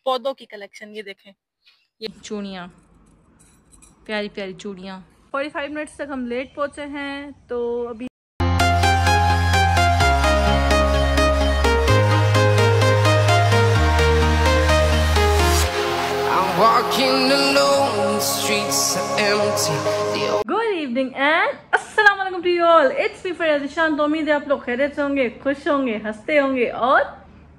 पौधों की कलेक्शन। ये देखें, ये चूड़ियाँ, प्यारी प्यारी चूड़ियाँ। 45 मिनट्स तक हम लेट पहुंचे हैं, तो अभी गुड इवनिंग एंड अस्सलाम वालेकुम to you all. It's me Fariya Zishan. तो उम्मीद है आप लोग खैरियत से होंगे, खुश होंगे, हंसते होंगे और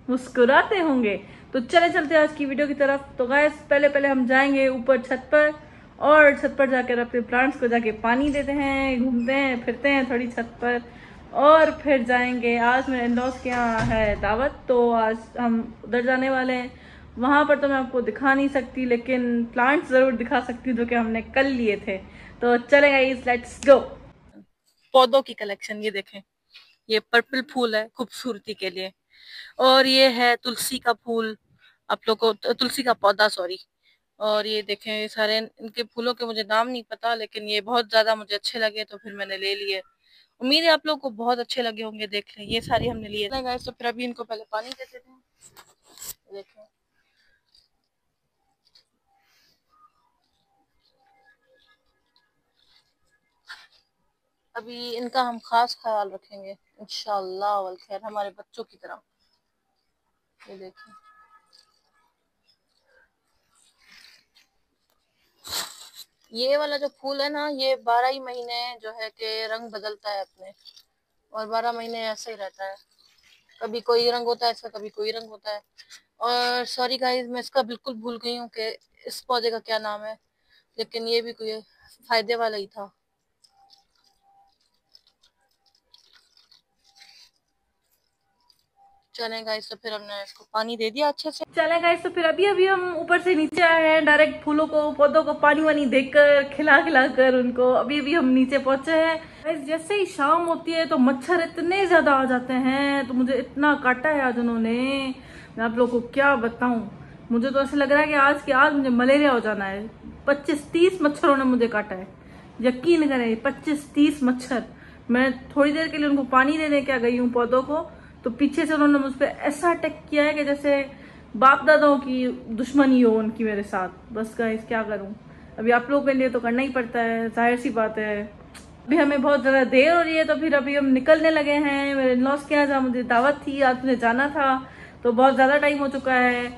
मुस्कुराते होंगे। तो चलते आज की वीडियो की तरफ। तो गाइस पहले हम जाएंगे ऊपर छत पर, और छत पर जाकर अपने प्लांट्स को जाके पानी देते हैं, घूमते हैं, फिरते हैं थोड़ी छत पर, और फिर जाएंगे। आज मेरे इन-लॉज के यहाँ है दावत, तो आज हम उधर जाने वाले हैं। वहाँ पर तो मैं आपको दिखा नहीं सकती, लेकिन प्लांट्स ज़रूर दिखा सकती हूँ जो कि हमने कल लिए थे। तो चले गाइस, लेट्स गो। पौधों की कलेक्शन। ये देखें, ये पर्पल फूल है खूबसूरती के लिए, और ये है तुलसी का फूल, आप लोग को तुलसी का पौधा सॉरी। और ये देखें, ये सारे इनके फूलों के मुझे नाम नहीं पता, लेकिन ये बहुत ज्यादा मुझे अच्छे लगे तो फिर मैंने ले लिए। उम्मीद है आप लोग को बहुत अच्छे लगे होंगे। देख लें, ये सारी हमने लिए गाइस। तो फिर अभी इनको पहले पानी देते थे। देखें, अभी इनका हम खास ख्याल रखेंगे इंशाअल्लाह वल खैर, हमारे बच्चों की तरह। ये देखें, ये वाला जो फूल है ना, ये 12 ही महीने जो है कि रंग बदलता है अपने, और 12 महीने ऐसे ही रहता है। कभी कोई रंग होता है इसका, कभी कोई रंग होता है। और सॉरी गाइस, मैं इसका बिल्कुल भूल गई हूँ कि इस पौधे का क्या नाम है, लेकिन ये भी कोई फायदे वाला ही था। चले गाइस, तो फिर हमने इसको पानी दे दिया अच्छे से। चले गाइस, तो फिर अभी हम ऊपर से नीचे आए हैं, डायरेक्ट फूलों को, पौधों को पानी वानी देकर, खिला कर उनको अभी हम नीचे पहुंचे हैं। गाइस जैसे ही शाम होती है तो मच्छर इतने ज्यादा आ जाते हैं, तो मुझे इतना काटा है आज उन्होंने, मैं आप लोगों को क्या बताऊं। मुझे तो ऐसा लग रहा है कि आज मुझे मलेरिया हो जाना है। 25-30 मच्छरों ने मुझे काटा है, यकीन करें, 25-30 मच्छर। मैं थोड़ी देर के लिए उनको पानी देने क्या गई हूँ पौधों को, तो पीछे से उन्होंने मुझ पर ऐसा अटैक किया है कि जैसे बाप दादाओं की दुश्मनी हो उनकी मेरे साथ। बस गाइस क्या करूं, अभी आप लोगों के लिए तो करना ही पड़ता है, जाहिर सी बात है। अभी हमें बहुत ज्यादा देर हो रही है, तो फिर अभी हम निकलने लगे हैं मेरे इन-लॉज के यहाँ, जहाँ मुझे दावत थी, आज मुझे जाना था, तो बहुत ज्यादा टाइम हो चुका है।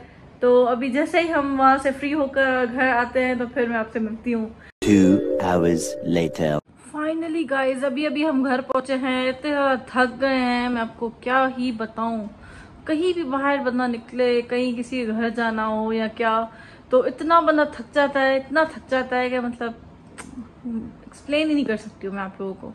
तो अभी जैसे ही हम वहां से फ्री होकर घर आते हैं तो फिर मैं आपसे मिलती हूँ। 2 hours later. फाइनली गाइज अभी हम घर पहुंचे हैं। इतने ज्यादा थक गए हैं, मैं आपको क्या ही बताऊं। कहीं भी बाहर बंदा निकले, कहीं किसी के घर जाना हो या क्या, तो इतना बंदा थक जाता है, इतना थक जाता है कि मतलब एक्सप्लेन ही नहीं कर सकती हूँ मैं आप लोगों को।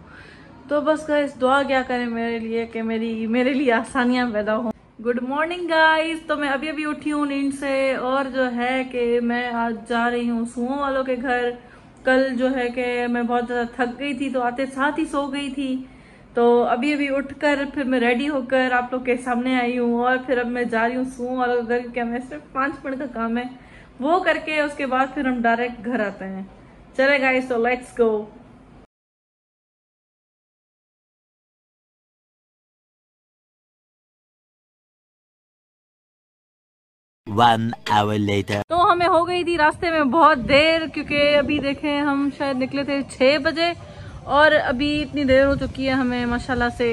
तो बस गाइस दुआ क्या करें मेरे लिए कि मेरे लिए आसानियां पैदा हो। Good morning guys. तो मैं अभी उठी हूँ नींद से, और जो है कि मैं आज जा रही हूँ सुओं वालों के घर। कल जो है कि मैं बहुत ज़्यादा थक गई थी, तो आते साथ ही सो गई थी। तो अभी उठकर फिर मैं रेडी होकर आप लोग के सामने आई हूँ, और फिर अब मैं जा रही हूँ सुओं वालों के घर, क्योंकि हमें सिर्फ 5 मिनट का काम है, वो करके उसके बाद फिर हम डायरेक्ट घर आते हैं। चले गाइस, तो लेट्स गो। 1 hour later. तो हमें हो गई थी रास्ते में बहुत देर, क्योंकि अभी देखें हम शायद निकले थे 6 बजे, और अभी इतनी देर हो चुकी है हमें माशाल्लाह से,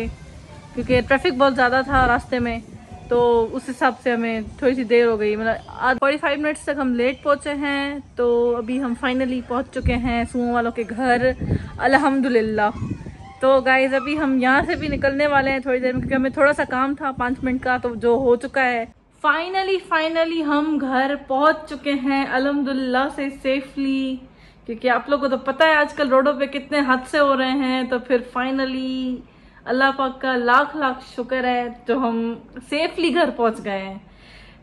क्योंकि ट्रैफिक बहुत ज़्यादा था रास्ते में, तो उस हिसाब से हमें थोड़ी सी देर हो गई। मतलब आज 45 मिनट्स तक हम लेट पहुंचे हैं। तो अभी हम फाइनली पहुंच चुके हैं सुओं वालों के घर, अल्हम्दुलिल्लाह। तो गाइज अभी हम यहाँ से भी निकलने वाले हैं थोड़ी देर में, क्योंकि हमें थोड़ा सा काम था 5 मिनट का, तो जो हो चुका है। फाइनली हम घर पहुंच चुके हैं अल्हम्दुलिल्लाह से सेफली, क्योंकि आप लोगों को तो पता है आजकल रोडों पे कितने हादसे हो रहे हैं। तो फिर फाइनली अल्लाह पाक का लाख शुक्र है जो हम सेफली घर पहुंच गए हैं।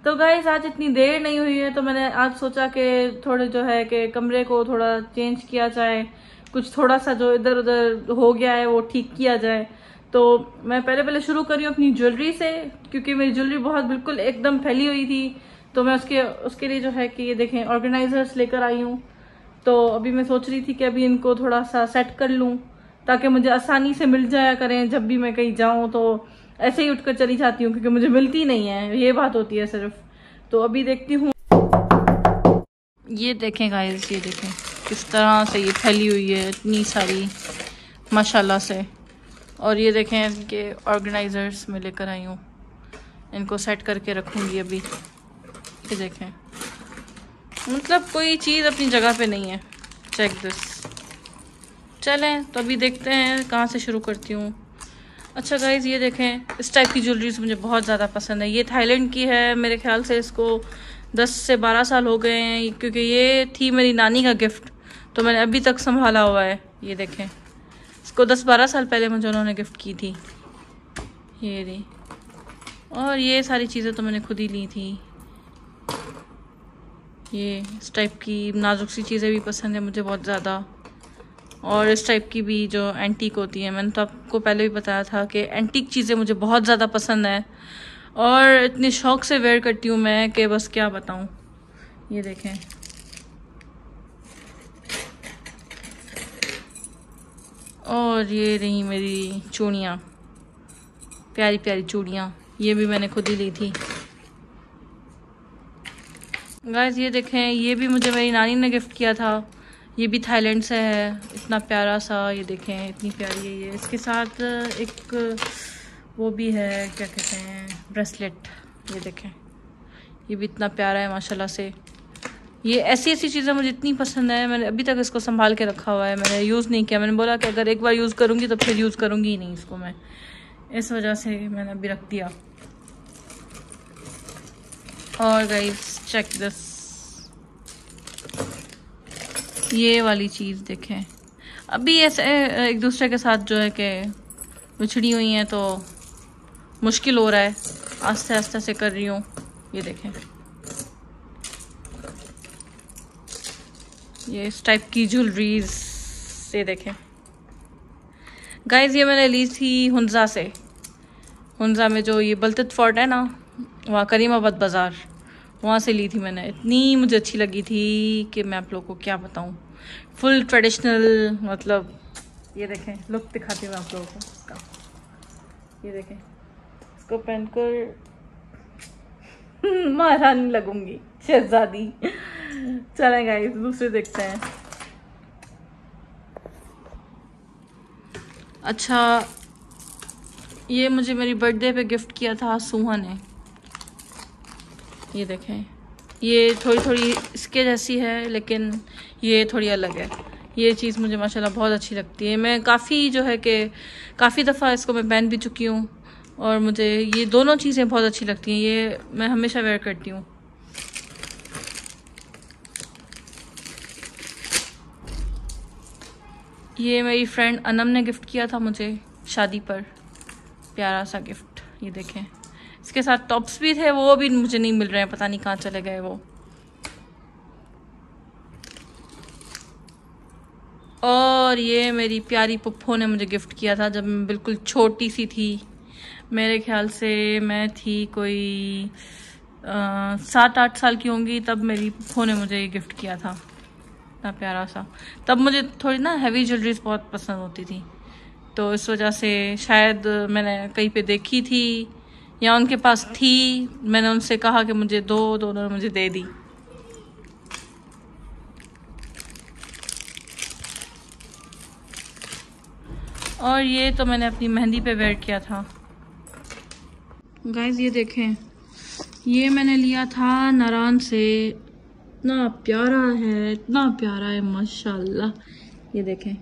तो गाइस आज इतनी देर नहीं हुई है, तो मैंने आज सोचा कि थोड़े जो है कि कमरे को थोड़ा चेंज किया जाए, कुछ थोड़ा सा जो इधर उधर हो गया है वो ठीक किया जाए। तो मैं पहले शुरू करी हूँ अपनी ज्वेलरी से, क्योंकि मेरी ज्वेलरी बहुत बिल्कुल एकदम फैली हुई थी। तो मैं उसके लिए जो है कि ये देखें ऑर्गेनाइजर्स लेकर आई हूँ। तो अभी मैं सोच रही थी कि अभी इनको थोड़ा सा सेट कर लूँ, ताकि मुझे आसानी से मिल जाया करें जब भी मैं कहीं जाऊँ। तो ऐसे ही उठकर चली जाती हूँ, क्योंकि मुझे मिलती नहीं है, ये बात होती है सिर्फ। तो अभी देखती हूँ ये देखें गाइस, ये देखें किस तरह से ये फैली हुई है इतनी सारी माशाल्लाह से। और ये देखें इनके ऑर्गेनाइजर्स में लेकर आई हूँ, इनको सेट करके रखूँगी अभी। ये देखें, मतलब कोई चीज़ अपनी जगह पे नहीं है। Check this. चलें तो अभी देखते हैं कहाँ से शुरू करती हूँ। अच्छा गाइज़, ये देखें इस टाइप की ज्वेलरीज मुझे बहुत ज़्यादा पसंद है। ये थाईलैंड की है, मेरे ख्याल से इसको 10 से 12 साल हो गए हैं, क्योंकि ये थी मेरी नानी का गिफ्ट, तो मैंने अभी तक संभाला हुआ है। ये देखें, इसको 10-12 साल पहले मुझे उन्होंने गिफ्ट की थी। ये रही। और ये सारी चीज़ें तो मैंने खुद ही ली थी। ये इस टाइप की नाजुक सी चीज़ें भी पसंद है मुझे बहुत ज़्यादा। और इस टाइप की भी जो एंटीक होती है, मैंने तो आपको पहले भी बताया था कि एंटीक चीज़ें मुझे बहुत ज़्यादा पसंद है और इतने शौक़ से वेयर करती हूँ मैं कि बस क्या बताऊँ। ये देखें, और ये रही मेरी चूड़ियाँ, प्यारी प्यारी चूड़ियाँ, ये भी मैंने खुद ही ली थी। गाइस ये देखें, ये भी मुझे मेरी नानी ने गिफ्ट किया था। ये भी थाईलैंड से है, इतना प्यारा सा। ये देखें इतनी प्यारी है ये। इसके साथ एक वो भी है, क्या कहते हैं, ब्रेसलेट। ये देखें, ये भी इतना प्यारा है माशाल्लाह से। ये ऐसी ऐसी चीज़ें मुझे इतनी पसंद है, मैंने अभी तक इसको संभाल के रखा हुआ है, मैंने यूज़ नहीं किया। मैंने बोला कि अगर एक बार यूज़ करूँगी तो फिर यूज़ करूँगी ही नहीं इसको मैं, इस वजह से मैंने अभी रख दिया। और गाइस चेक दिस, ये वाली चीज़ देखें। अभी ऐसे एक दूसरे के साथ जो है कि बिछड़ी हुई हैं तो मुश्किल हो रहा है, आस्ते आस्ते से कर रही हूँ। ये देखें, ये इस टाइप की ज्वेलरीज। ये देखें गाइस, ये मैंने ली थी हुंजा से। हुंजा में जो ये बलतत फोर्ट है ना, वहाँ करीमाबाद बाज़ार, वहाँ से ली थी मैंने। इतनी मुझे अच्छी लगी थी कि मैं आप लोगों को क्या बताऊँ। फुल ट्रेडिशनल, मतलब ये देखें, लुक दिखाती हूँ आप लोगों को इसका। ये देखें, इसको पहनकर महारानी लगूंगी, शहजादी। चलें गाइस, दूसरे देखते हैं। अच्छा, ये मुझे मेरी बर्थडे पे गिफ्ट किया था सुहा ने। ये देखें, ये थोड़ी थोड़ी इसके जैसी है लेकिन ये थोड़ी अलग है। ये चीज़ मुझे माशाल्लाह बहुत अच्छी लगती है। मैं काफ़ी जो है कि काफ़ी दफ़ा इसको मैं पहन भी चुकी हूँ और मुझे ये दोनों चीज़ें बहुत अच्छी लगती हैं। ये मैं हमेशा वेयर करती हूँ। ये मेरी फ्रेंड अनम ने गिफ्ट किया था मुझे शादी पर, प्यारा सा गिफ्ट। ये देखें, इसके साथ टॉप्स भी थे, वो भी मुझे नहीं मिल रहे हैं, पता नहीं कहाँ चले गए वो। और ये मेरी प्यारी पुप्पो ने मुझे गिफ्ट किया था जब मैं बिल्कुल छोटी सी थी। मेरे ख्याल से मैं थी कोई 7-8 साल की होंगी, तब मेरी पुप्पो ने मुझे ये गिफ्ट किया था, इतना प्यारा सा। तब मुझे थोड़ी ना हैवी ज्वेलरीज बहुत पसंद होती थी, तो इस वजह से शायद मैंने कहीं पे देखी थी या उनके पास थी, मैंने उनसे कहा कि मुझे दो, तो उन्होंने मुझे दे दी। और ये तो मैंने अपनी मेहंदी पे वेयर किया था। गाइस ये देखें, ये मैंने लिया था नारान से, इतना प्यारा है, इतना प्यारा है माशाल्लाह। ये देखें, ये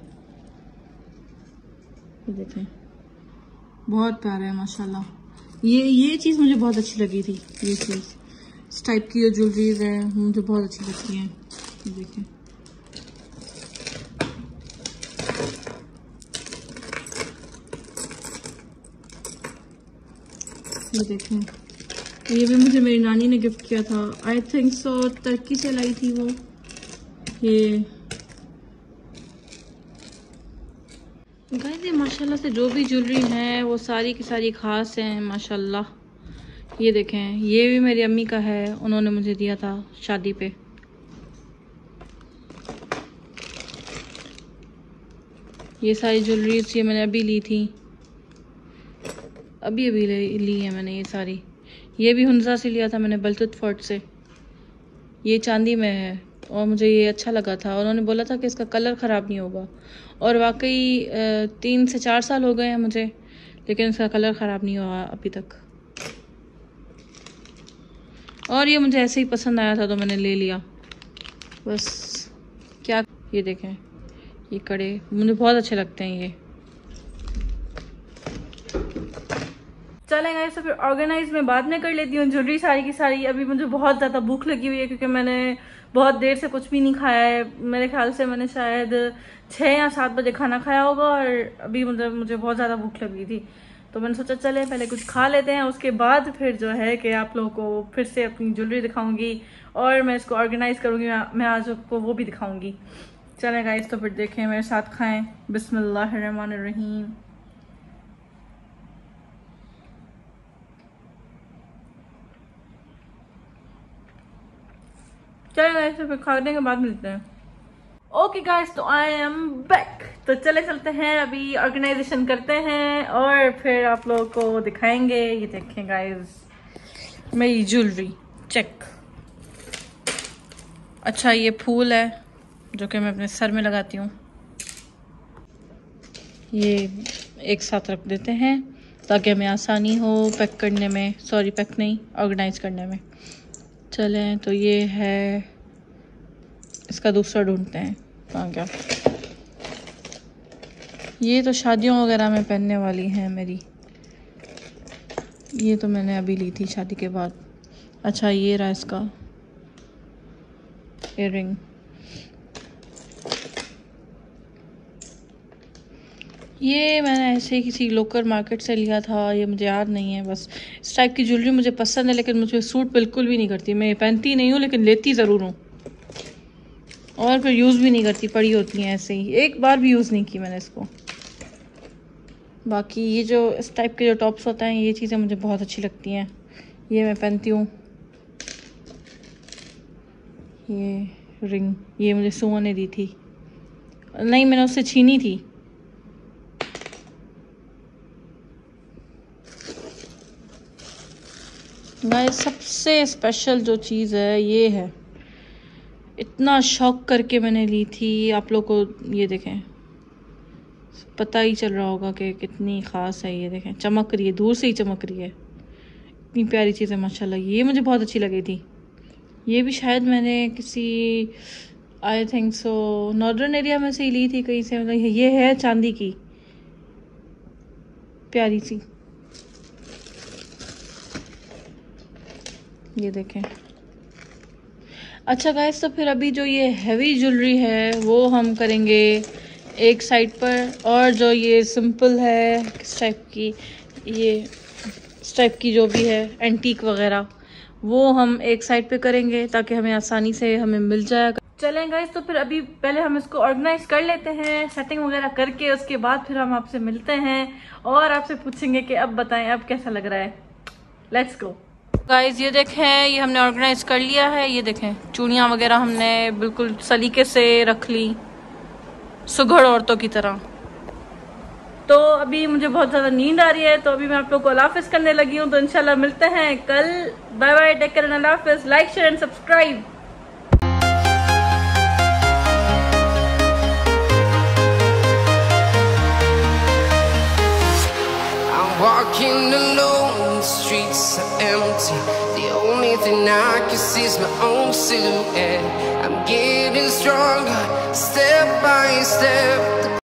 देखें, बहुत प्यारा है माशाल्लाह। ये चीज़ मुझे बहुत अच्छी लगी थी। ये चीज़ इस टाइप की जो ज्वेलरीज है मुझे बहुत अच्छी लगती हैं। ये देखें, ये देखें, ये भी मुझे मेरी नानी ने गिफ्ट किया था। आई थिंक सो टर्की से लाई थी वो। ये गाइस, ये माशाल्लाह से जो भी ज्वेलरी है वो सारी की सारी ख़ास हैं माशाल्लाह। ये देखें, ये भी मेरी अम्मी का है, उन्होंने मुझे दिया था शादी पे। ये सारी ज्वेलरीज ये मैंने अभी ली थी, अभी ली है मैंने ये सारी। ये भी हुंजा से लिया था मैंने, बलतत फोर्ट से। ये चांदी में है और मुझे ये अच्छा लगा था। उन्होंने बोला था कि इसका कलर ख़राब नहीं होगा, और वाकई 3 से 4 साल हो गए हैं मुझे, लेकिन इसका कलर ख़राब नहीं हुआ अभी तक। और ये मुझे ऐसे ही पसंद आया था तो मैंने ले लिया बस। क्या ये देखें, ये कड़े मुझे बहुत अच्छे लगते हैं ये। चलें गाइस, तो फिर ऑर्गेनाइज मैं बाद में कर लेती हूँ ज्वेलरी सारी की सारी। अभी मुझे बहुत ज़्यादा भूख लगी हुई है क्योंकि मैंने बहुत देर से कुछ भी नहीं खाया है। मेरे ख्याल से मैंने शायद 6 या 7 बजे खाना खाया होगा, और अभी मुझे बहुत ज़्यादा भूख लगी थी, तो मैंने सोचा चले पहले कुछ खा लेते हैं, उसके बाद फिर जो है कि आप लोगों को फिर से अपनी ज्वेलरी दिखाऊंगी और मैं इसको ऑर्गेनाइज करूँगी। मैं आज आपको वो भी दिखाऊंगी। चलें गाइस, तो फिर देखें मेरे साथ, खाएं। बिस्मिल्लाहिर्रहमानिर्रहीम। चलें गाइस, तो फिर खाने के बाद मिलते हैं। ओके गाइस, तो आई एम बैक। तो चले चलते हैं, अभी ऑर्गेनाइजेशन करते हैं और फिर आप लोगों को दिखाएंगे। ये देखें गाइस, मेरी ज्वेलरी चेक। अच्छा, ये फूल है जो कि मैं अपने सर में लगाती हूँ। ये एक साथ रख देते हैं ताकि हमें आसानी हो पैक करने में, सॉरी पैक नहीं, ऑर्गेनाइज करने में। चलें, तो ये है, इसका दूसरा ढूंढते हैं कहाँ गया। ये तो शादियों वगैरह में पहनने वाली है मेरी, ये तो मैंने अभी ली थी शादी के बाद। अच्छा, ये रहा इसका इयररिंग। ये मैंने ऐसे ही किसी लोकल मार्केट से लिया था, ये मुझे याद नहीं है। बस इस टाइप की ज्वेलरी मुझे पसंद है, लेकिन मुझे सूट बिल्कुल भी नहीं करती। मैं पहनती नहीं हूँ लेकिन लेती ज़रूर हूँ, और फिर यूज़ भी नहीं करती, पड़ी होती हैं ऐसे ही। एक बार भी यूज़ नहीं की मैंने इसको। बाकी ये जो इस टाइप के जो टॉप्स होते हैं, ये चीज़ें मुझे बहुत अच्छी लगती हैं, ये मैं पहनती हूँ। ये रिंग, ये मुझे सुमा ने दी थी, नहीं मैंने उससे छीनी थी। गाइस, सबसे स्पेशल जो चीज़ है ये है, इतना शौक करके मैंने ली थी। आप लोग को ये देखें, पता ही चल रहा होगा कि कितनी ख़ास है। ये देखें, चमक रही है, दूर से ही चमक रही है, इतनी प्यारी चीज़ है माशाल्लाह। ये मुझे बहुत अच्छी लगी थी। ये भी शायद मैंने किसी, I think so, northern area में से ही ली थी कहीं से। मतलब ये है चांदी की, प्यारी सी। ये देखें। अच्छा गाइस, तो फिर अभी जो ये हैवी ज्वेलरी है वो हम करेंगे एक साइड पर, और जो ये सिंपल है किस टाइप की, ये इस टाइप की जो भी है एंटीक वगैरह, वो हम एक साइड पे करेंगे ताकि हमें आसानी से हमें मिल जाएगा। चलें गाइस, तो फिर अभी पहले हम इसको ऑर्गेनाइज कर लेते हैं, सेटिंग वगैरह करके, उसके बाद फिर हम आपसे मिलते हैं और आपसे पूछेंगे कि अब बताएं अब कैसा लग रहा है। Let's go guys. ये देखें, ये हमने ऑर्गेनाइज कर लिया है। ये देखें, चूड़ियाँ वगैरह हमने बिल्कुल सलीके से रख ली, सुघड़ औरतों की तरह। तो अभी मुझे बहुत ज़्यादा नींद आ रही है, तो अभी मैं आप लोग को अल्लाह हाफ़िज़ करने लगी हूँ। तो इंशाल्लाह मिलते हैं कल। बाय बाय, टेक केयर, अल्लाह हाफ़िज़। Like, share and subscribe. Walking alone, the streets are empty. The only thing I can see is my own silhouette. I'm getting stronger, step by step.